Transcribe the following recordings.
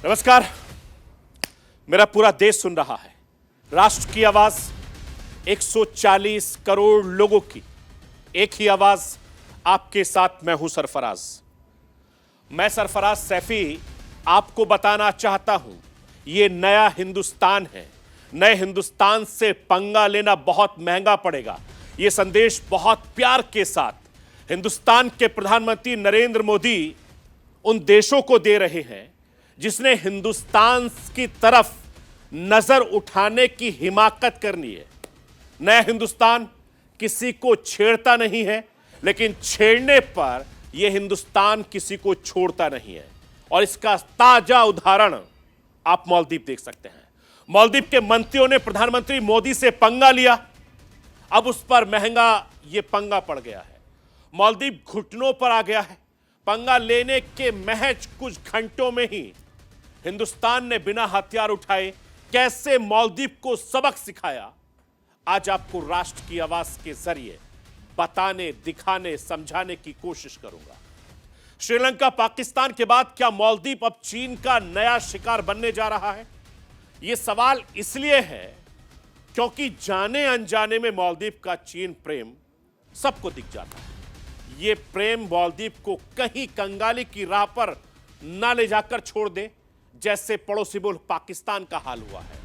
नमस्कार। मेरा पूरा देश सुन रहा है। राष्ट्र की आवाज 140 करोड़ लोगों की एक ही आवाज। आपके साथ मैं हूं सरफराज। मैं सरफराज सैफी आपको बताना चाहता हूं, यह नया हिंदुस्तान है। नए हिंदुस्तान से पंगा लेना बहुत महंगा पड़ेगा। यह संदेश बहुत प्यार के साथ हिंदुस्तान के प्रधानमंत्री नरेंद्र मोदी उन देशों को दे रहे हैं जिसने हिंदुस्तान की तरफ नजर उठाने की हिमाकत करनी है। नया हिंदुस्तान किसी को छेड़ता नहीं है, लेकिन छेड़ने पर यह हिंदुस्तान किसी को छोड़ता नहीं है। और इसका ताजा उदाहरण आप मालदीव देख सकते हैं। मालदीव के मंत्रियों ने प्रधानमंत्री मोदी से पंगा लिया, अब उस पर महंगा यह पंगा पड़ गया है। मालदीव घुटनों पर आ गया है। पंगा लेने के महज कुछ घंटों में ही हिंदुस्तान ने बिना हथियार उठाए कैसे मालदीव को सबक सिखाया, आज आपको राष्ट्र की आवाज के जरिए बताने, दिखाने, समझाने की कोशिश करूंगा। श्रीलंका पाकिस्तान के बाद क्या मालदीव अब चीन का नया शिकार बनने जा रहा है? यह सवाल इसलिए है क्योंकि जाने अनजाने में मालदीव का चीन प्रेम सबको दिख जाता है। यह प्रेम मालदीव को कहीं कंगाली की राह पर ना ले जाकर छोड़ दे, जैसे पड़ोसी मुल्क पाकिस्तान का हाल हुआ है।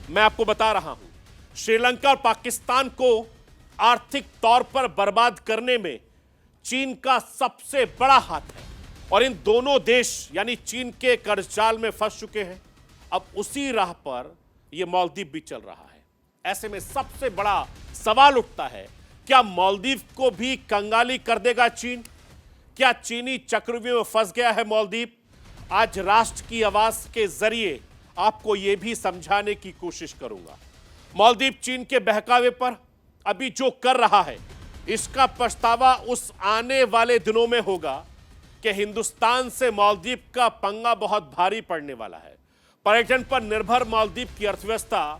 मैं आपको बता रहा हूं, श्रीलंका और पाकिस्तान को आर्थिक तौर पर बर्बाद करने में चीन का सबसे बड़ा हाथ है और इन दोनों देश यानी चीन के कर्जजाल में फंस चुके हैं। अब उसी राह पर यह मालदीव भी चल रहा है। ऐसे में सबसे बड़ा सवाल उठता है, क्या मालदीव को भी कंगाली कर देगा चीन? क्या चीनी चक्रव्यूह में फंस गया है मालदीव? आज राष्ट्र की आवाज के जरिए आपको यह भी समझाने की कोशिश करूंगा। मालदीव चीन के बहकावे पर अभी जो कर रहा है, इसका पछतावा उस आने वाले दिनों में होगा कि हिंदुस्तान से मालदीव का पंगा बहुत भारी पड़ने वाला है। पर्यटन पर निर्भर मालदीव की अर्थव्यवस्था,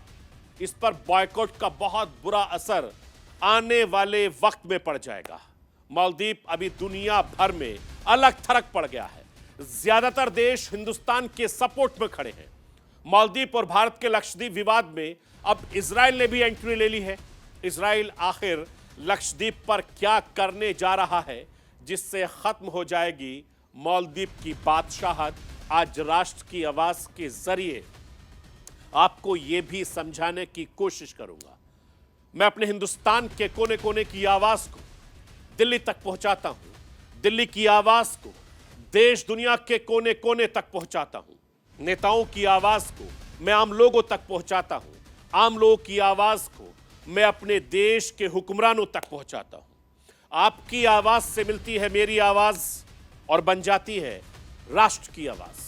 इस पर बॉयकॉट का बहुत बुरा असर आने वाले वक्त में पड़ जाएगा। मालदीव अभी दुनिया भर में अलग थलग पड़ गया है। ज्यादातर देश हिंदुस्तान के सपोर्ट में खड़े हैं। मालदीव और भारत के लक्षद्वीप विवाद में अब इजराइल ने भी एंट्री ले ली है। इजराइल आखिर लक्षद्वीप पर क्या करने जा रहा है जिससे खत्म हो जाएगी मालदीव की बादशाहत? आज राष्ट्र की आवाज के जरिए आपको यह भी समझाने की कोशिश करूंगा। मैं अपने हिंदुस्तान के कोने कोने की आवाज को दिल्ली तक पहुंचाता हूं। दिल्ली की आवाज को देश दुनिया के कोने कोने तक पहुंचाता हूं। नेताओं की आवाज को मैं आम लोगों तक पहुंचाता हूं। आम लोगों की आवाज को मैं अपने देश के हुक्मरानों तक पहुंचाता हूं। आपकी आवाज से मिलती है मेरी आवाज और बन जाती है राष्ट्र की आवाज।